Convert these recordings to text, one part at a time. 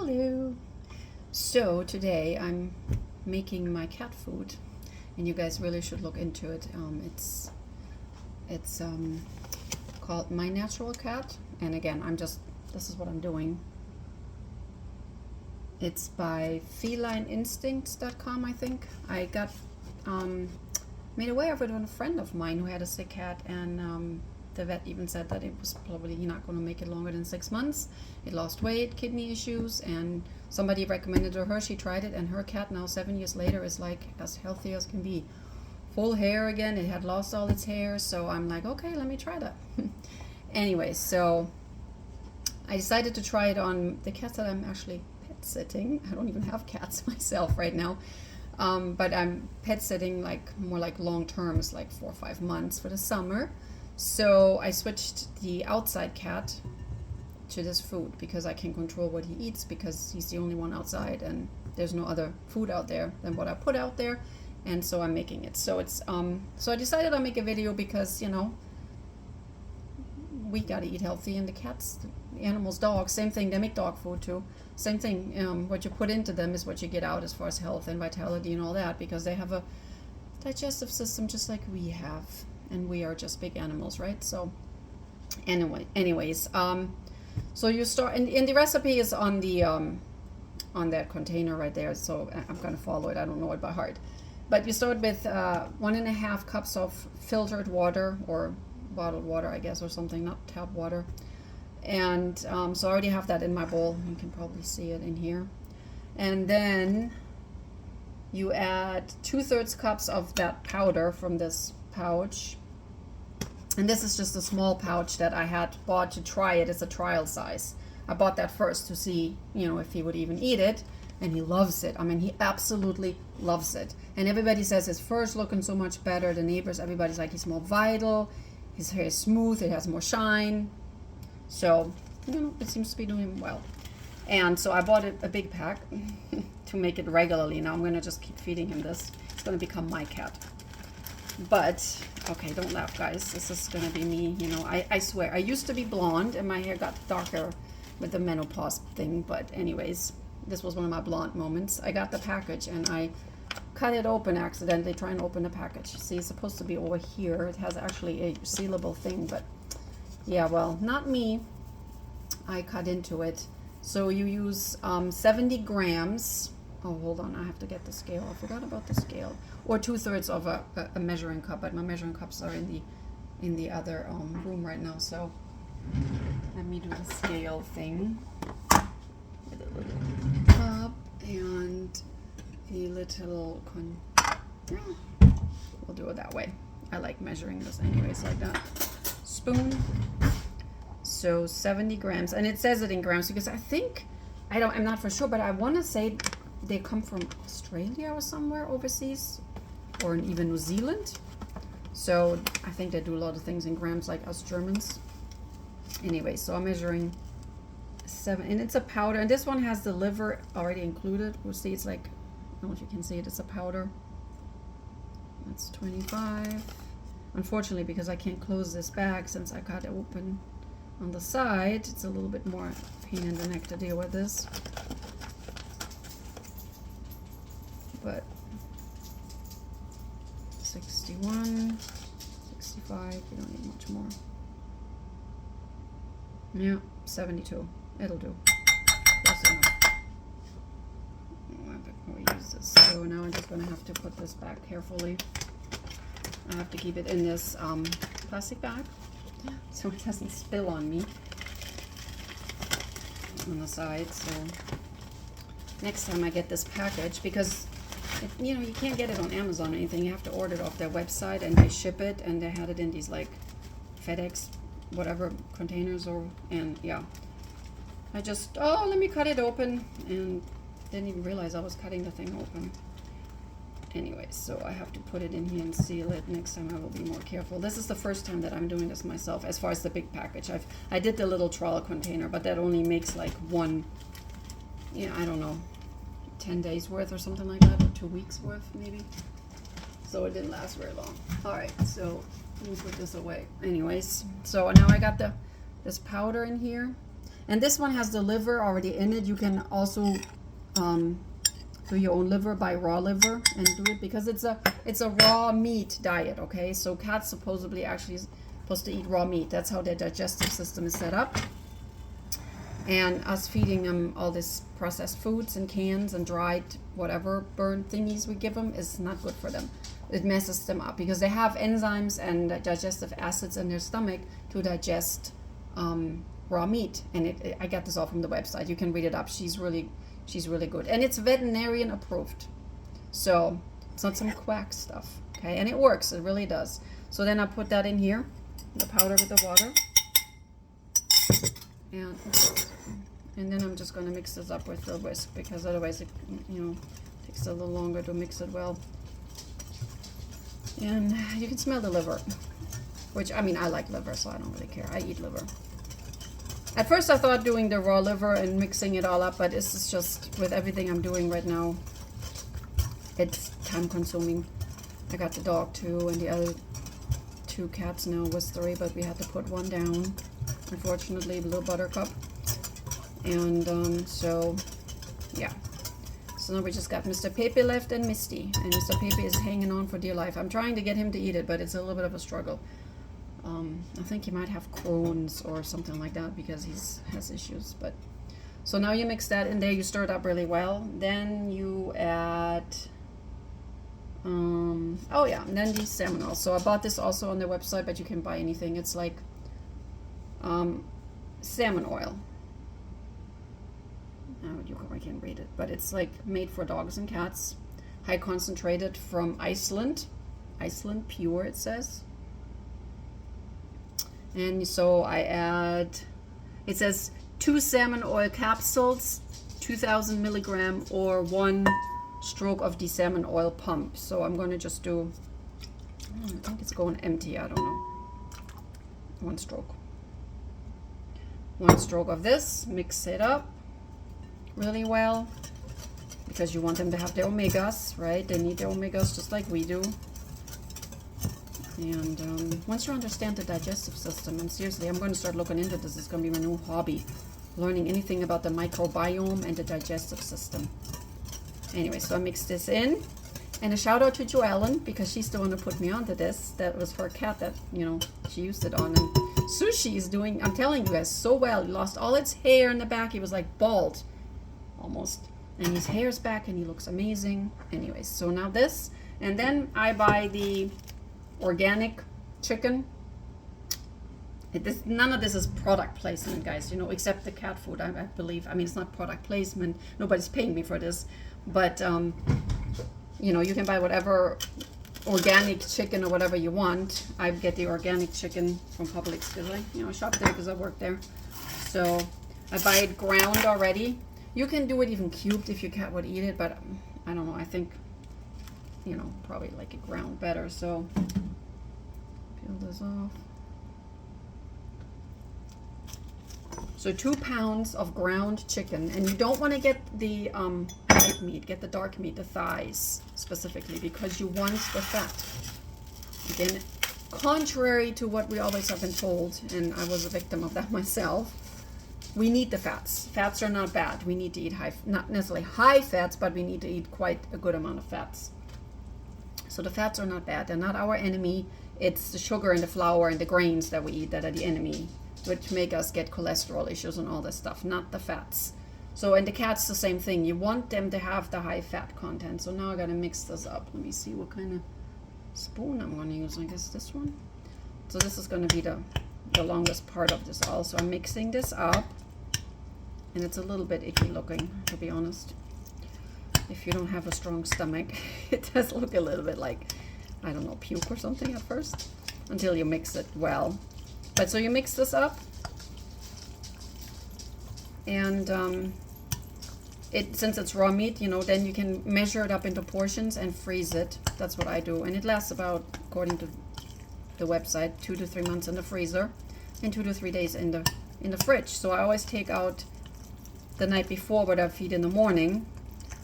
Hello. So today I'm making my cat food, and you guys really should look into it. It's called My Natural Cat, and again, this is what I'm doing. It's by felineinstincts.com, I think. I got made aware of it with a friend of mine who had a sick cat, and the vet even said that it was probably not going to make it longer than 6 months. It lost weight, kidney issues, and somebody recommended to her. She tried it, and her cat now 7 years later is like as healthy as can be. Full hair again. It had lost all its hair, so I'm like, okay, let me try that. Anyway, so I decided to try it on the cats that I'm actually pet sitting. I don't even have cats myself right now. But I'm pet sitting more like long terms, like 4 or 5 months for the summer. So I switched the outside cat to this food because I can control what he eats, because he's the only one outside and there's no other food out there than what I put out there. And so I'm making it. So it's so I decided I'll make a video because, you know, we gotta eat healthy, and the cats, the animals, dogs, same thing. They make dog food too. Same thing. What you put into them is what you get out as far as health and vitality and all that, because they have a digestive system just like we have, and we are just big animals, right? So anyways, so you start, and the recipe is on the on that container right there. So I'm gonna follow it. I don't know it by heart, but you start with 1.5 cups of filtered water, or bottled water, I guess, or something, not tap water. And so I already have that in my bowl. You can probably see it in here. And then you add 2/3 cups of that powder from this pouch. And this is just a small pouch that I had bought to try it. It's a trial size. I bought that first to see, you know, if he would even eat it. And he loves it. I mean, he absolutely loves it. And everybody says his fur's looking so much better. The neighbors, everybody's like, he's more vital. His hair is smooth. It has more shine. So, you know, it seems to be doing well. And so I bought a big pack to make it regularly. Now I'm going to just keep feeding him this. It's going to become my cat. But, okay, don't laugh, guys. This is going to be me. You know, I swear. I used to be blonde, and my hair got darker with the menopause thing. But anyways, this was one of my blonde moments. I got the package, and I cut it open accidentally, trying to open the package. See, it's supposed to be over here. It has actually a sealable thing, but yeah, well, not me. I cut into it. So you use 70 grams. Oh, hold on, I have to get the scale. I forgot about the scale. Or 2/3 of a measuring cup, but my measuring cups are in the other room right now. So let me do the scale thing with a little cup and the little we'll do it that way. I like measuring this anyways, like that. Spoon. So 70 grams, and it says it in grams because I think, I'm not for sure, but I want to say they come from Australia or somewhere overseas, or even New Zealand. So I think they do a lot of things in grams, like us Germans. Anyway, so I'm measuring 7, and it's a powder, and this one has the liver already included. We'll see, it's like, I don't know if you can see it, it's a powder. That's 25. Unfortunately, because I can't close this bag since I got it open on the side, it's a little bit more pain in the neck to deal with this. But 61, 65, you don't need much more. Yeah, 72. It'll do. Close enough. We use this. So now I'm just going to have to put this back carefully. I have to keep it in this plastic bag so it doesn't spill on me on the side. So next time I get this package, because you know, you can't get it on Amazon or anything, you have to order it off their website, and they ship it, and they had it in these like FedEx whatever containers, and yeah, I just, let me cut it open, and didn't even realize I was cutting the thing open. Anyway, so I have to put it in here and seal it. Next time I will be more careful. This is the first time that I'm doing this myself as far as the big package. I did the little trial container, but that only makes like one, I don't know, 10 days worth or something like that, or 2 weeks worth maybe. So it didn't last very long. All right, so let me put this away. Anyways, so now I got this powder in here. And this one has the liver already in it. You can also do your own liver, buy raw liver and do it, because it's a raw meat diet, okay? So cats supposedly actually supposed to eat raw meat. That's how their digestive system is set up. And us feeding them all this processed foods and cans and dried whatever burnt thingies we give them is not good for them. It messes them up because they have enzymes and digestive acids in their stomach to digest raw meat. And I got this all from the website. You can read it up. She's really good, and it's veterinarian approved, so it's not some quack stuff, okay? And it works, it really does. So then I put that in here, the powder with the water, and then I'm just going to mix this up with the whisk, because otherwise it, you know, takes a little longer to mix it well. And you can smell the liver, which, I mean, I like liver, so I don't really care. I eat liver. At first I thought doing the raw liver and mixing it all up, but this is just, with everything I'm doing right now, it's time consuming. I got the dog too, and the other 2 cats now was 3, but we had to put one down, unfortunately, little Buttercup. And so yeah, so now we just got Mr. Pepe left and Misty, and Mr. Pepe is hanging on for dear life. I'm trying to get him to eat it, but it's a little bit of a struggle. I think he might have Crohn's or something like that, because he has issues. But so now you mix that in there, you stir it up really well. Then you add oh yeah, and then the salmon oil. So I bought this also on their website, but you can buy anything. It's like salmon oil. I can't read it, but it's like made for dogs and cats, high concentrated from Iceland pure, it says. And so I add, it says 2 salmon oil capsules, 2,000 milligram, or 1 stroke of the salmon oil pump. So I'm going to just do, I think it's going empty, I don't know. 1 stroke. 1 stroke of this, mix it up really well, because you want them to have their omegas, right? They need their omegas just like we do. And once you understand the digestive system, and seriously, I'm going to start looking into this. It's going to be my new hobby, learning anything about the microbiome and the digestive system. Anyway, so I mixed this in. And a shout out to Joellen, because she's the one who put me onto this. That was her cat that, you know, she used it on. And Sushi is doing, I'm telling you guys, so well. He lost all its hair in the back. He was like bald, almost. And his hair's back and he looks amazing. Anyways, so now this. And then I buy the organic chicken. None of this is product placement, guys, you know, except the cat food, I believe. I mean, it's not product placement. Nobody's paying me for this. But, you know, you can buy whatever organic chicken or whatever you want. I get the organic chicken from Publix because I, you know, shop there because I work there. So I buy it ground already. You can do it even cubed if your cat would eat it, but I don't know. I think, you know, probably like it ground better. So peel this off. So 2 pounds of ground chicken, and you don't want to get the white meat, get the dark meat, the thighs specifically, because you want the fat. Again, contrary to what we always have been told, and I was a victim of that myself, we need the fats. Fats are not bad. We need to eat not necessarily high fats, but we need to eat quite a good amount of fats. So the fats are not bad. They're not our enemy. It's the sugar and the flour and the grains that we eat that are the enemy, which make us get cholesterol issues and all this stuff, not the fats. So, and the cat's the same thing. You want them to have the high fat content. So now I gotta mix this up. Let me see what kind of spoon I'm gonna use. I guess this one. So this is gonna be the longest part of this all. So I'm mixing this up. And it's a little bit icky looking, to be honest. If you don't have a strong stomach, it does look a little bit like, I don't know, puke or something at first, until you mix it well. But so you mix this up, and since it's raw meat, you know, then you can measure it up into portions and freeze it. That's what I do, and it lasts about, according to the website, 2 to 3 months in the freezer, and 2 to 3 days in the fridge. So I always take out the night before what I feed in the morning,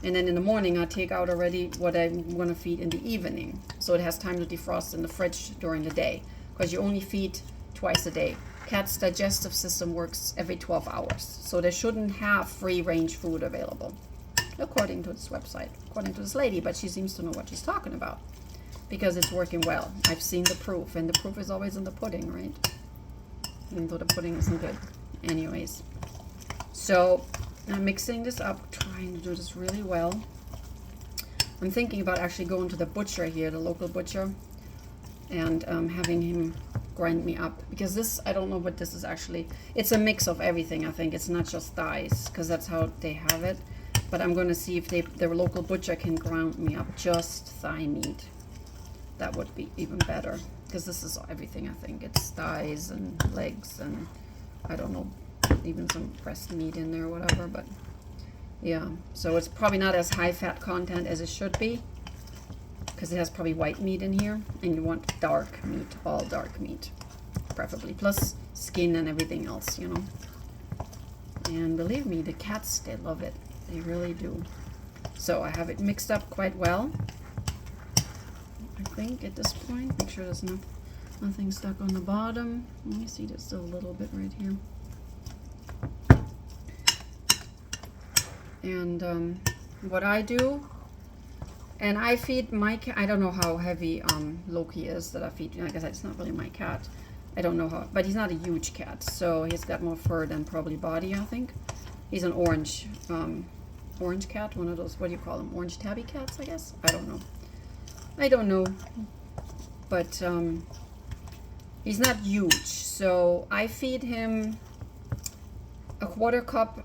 and then in the morning I take out already what I'm going to feed in the evening, so it has time to defrost in the fridge during the day, because you only feed twice a day. cat's digestive system works every 12 hours. So they shouldn't have free range food available, according to this website, according to this lady, but she seems to know what she's talking about because it's working well. I've seen the proof, and the proof is always in the pudding, right? Even though the pudding isn't good. Anyways, so I'm mixing this up, trying to do this really well. I'm thinking about actually going to the butcher here, the local butcher, and having him grind me up, because this, I don't know what this is actually. It's a mix of everything, I think. It's not just thighs, because that's how they have it. But I'm going to see if the local butcher can grind me up just thigh meat. That would be even better, because this is everything, I think. It's thighs and legs and I don't know, even some breast meat in there or whatever, but yeah. So it's probably not as high fat content as it should be, because it has probably white meat in here, and you want dark meat, all dark meat, preferably, plus skin and everything else, you know. And believe me, the cats, they love it. They really do. So I have it mixed up quite well, I think, at this point. Make sure there's nothing stuck on the bottom. Let me see, there's still a little bit right here. And what I do, and I feed my cat, I don't know how heavy Loki is that I feed. Like I said, it's not really my cat. I don't know how, but he's not a huge cat, so he's got more fur than probably body, I think. He's an orange cat, one of those, what do you call them? Orange tabby cats, I guess? I don't know. But he's not huge, so I feed him a 1/4 cup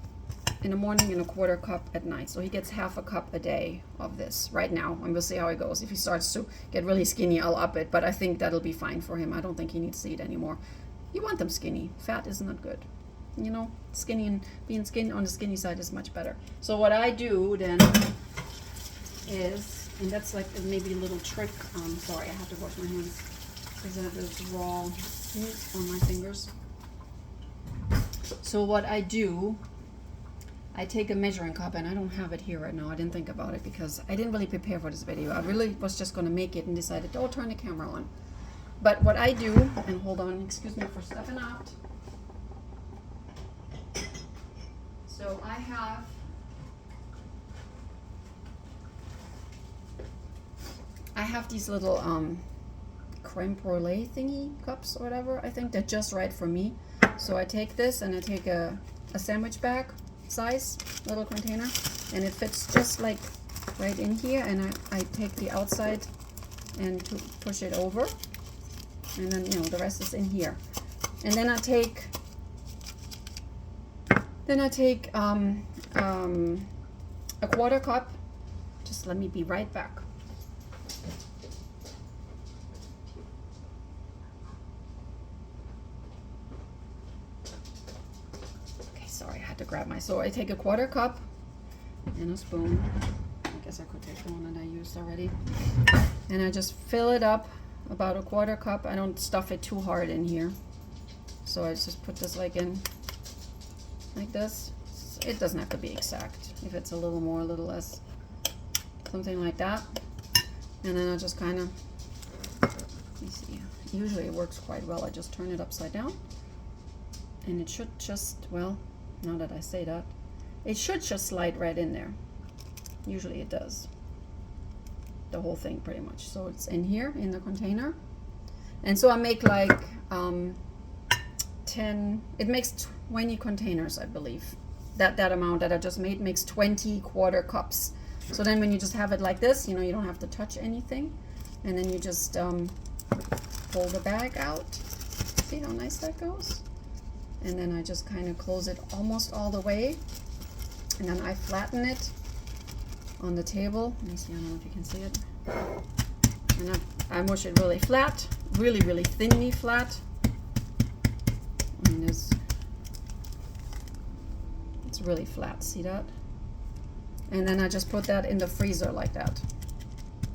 in the morning and a 1/4 cup at night. So he gets half a cup a day of this right now, and we'll see how it goes. If he starts to get really skinny, I'll up it, but I think that'll be fine for him. I don't think he needs to eat anymore. You want them skinny. Fat is not good. You know, skinny, and being skinny on the skinny side is much better. So what I do then is, and that's like maybe a little trick. Sorry, I have to wash my hands because I have this raw meat on my fingers. So what I do, I take a measuring cup, and I don't have it here right now. I didn't think about it because I didn't really prepare for this video. I really was just going to make it and decided, oh, turn the camera on. But what I do, and hold on, excuse me for stepping out. So I have these little creme brulee thingy cups or whatever. I think they're just right for me. So I take this, and I take a sandwich bag size little container, and it fits just like right in here, and I take the outside and to push it over, and then, you know, the rest is in here. And then I take a 1/4 cup. Just let me be right back. Sorry, I had to grab my, so I take a 1/4 cup and a spoon. I guess I could take the one that I used already. And I just fill it up about a 1/4 cup. I don't stuff it too hard in here. So I just put this like in, like this. It doesn't have to be exact. If it's a little more, a little less, something like that. And then I just kind of, let me see. Usually it works quite well. I just turn it upside down. And it should just, well, now that I say that, it should just slide right in there. Usually it does. The whole thing pretty much. So it's in here in the container. And so I make like 10, it makes 20 containers, I believe. That amount that I just made makes 20 1/4 cups. So then when you just have it like this, you know, you don't have to touch anything. And then you just pull the bag out. See how nice that goes? And then I just kind of close it almost all the way, and then I flatten it on the table. Let me see, I don't know if you can see it. And I mush it really flat, really, really thinly flat. And it's really flat, see that? And then I just put that in the freezer like that,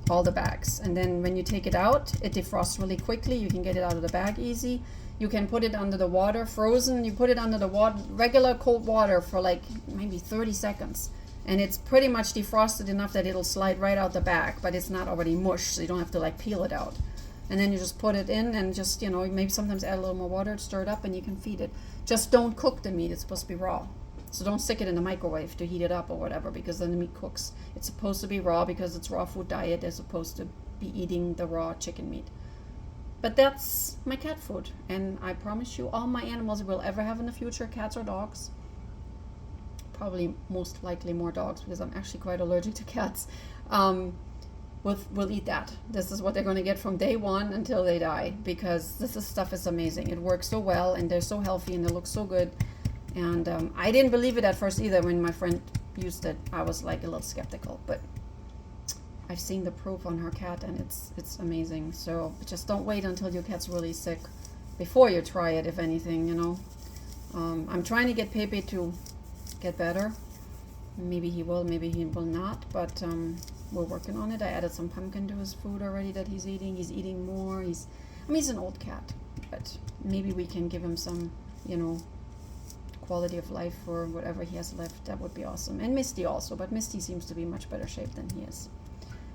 all the bags. And then when you take it out, it defrosts really quickly. You can get it out of the bag easy. You can put it under the water, frozen. You put it under the water, regular cold water, for like maybe 30 seconds. And it's pretty much defrosted enough that it'll slide right out the bag, but it's not already mush, so you don't have to like peel it out. And then you just put it in and just, maybe sometimes add a little more water, stir it up, and you can feed it. Just don't cook the meat. It's supposed to be raw. So don't stick it in the microwave to heat it up or whatever, because then the meat cooks. It's supposed to be raw because it's raw food diet. They're supposed to be eating the raw chicken meat. But that's my cat food. And I promise you, all my animals will ever have in the future, cats or dogs, probably most likely more dogs because I'm actually quite allergic to cats, will eat that. This is what they're going to get from day one until they die, because stuff is amazing. It works so well, and they're so healthy, and they look so good. And I didn't believe it at first either. When my friend used it, I was like a little skeptical, but I've seen the proof on her cat, and it's amazing. So just don't wait until your cat's really sick before you try it, if anything, I'm trying to get Pepe to get better. Maybe he will, maybe he will not, but we're working on it. I added some pumpkin to his food already that he's eating. He's eating more. He's an old cat, but maybe we can give him some, quality of life or whatever he has left. That would be awesome. And Misty also, but Misty seems to be in much better shape than he is.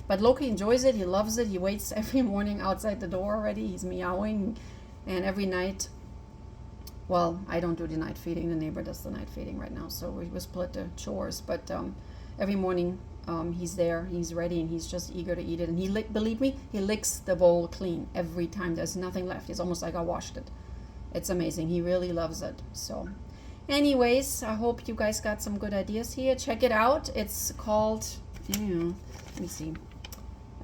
But Loki enjoys it. He loves it. He waits every morning outside the door already. He's meowing, and every night. Well, I don't do the night feeding. The neighbor does the night feeding right now, so we split the chores. But every morning he's there, he's ready, and he's just eager to eat it. And believe me, he licks the bowl clean every time. There's nothing left. It's almost like I washed it. It's amazing. He really loves it. So, anyways, I hope you guys got some good ideas here. Check it out. It's called, let me see.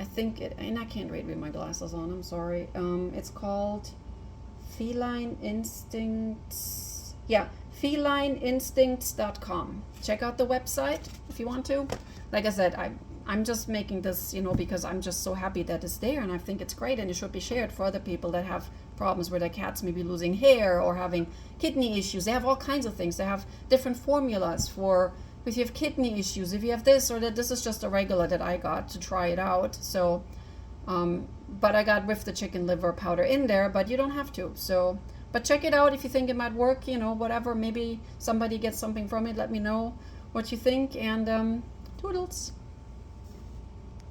I think and I can't read with my glasses on. I'm sorry. It's called Feline Instincts. Yeah, felineinstincts.com. Check out the website if you want to. Like I said, I'm just making this, because I'm just so happy that it's there, and I think it's great, and it should be shared for other people that have problems with their cats, maybe losing hair or having kidney issues. They have all kinds of things. They have different formulas for if you have kidney issues, if you have this or that. This is just a regular that I got to try it out. So but I got with the chicken liver powder in there, but you don't have to. So, but check it out if you think it might work, whatever. Maybe somebody gets something from it. Let me know what you think, and toodles.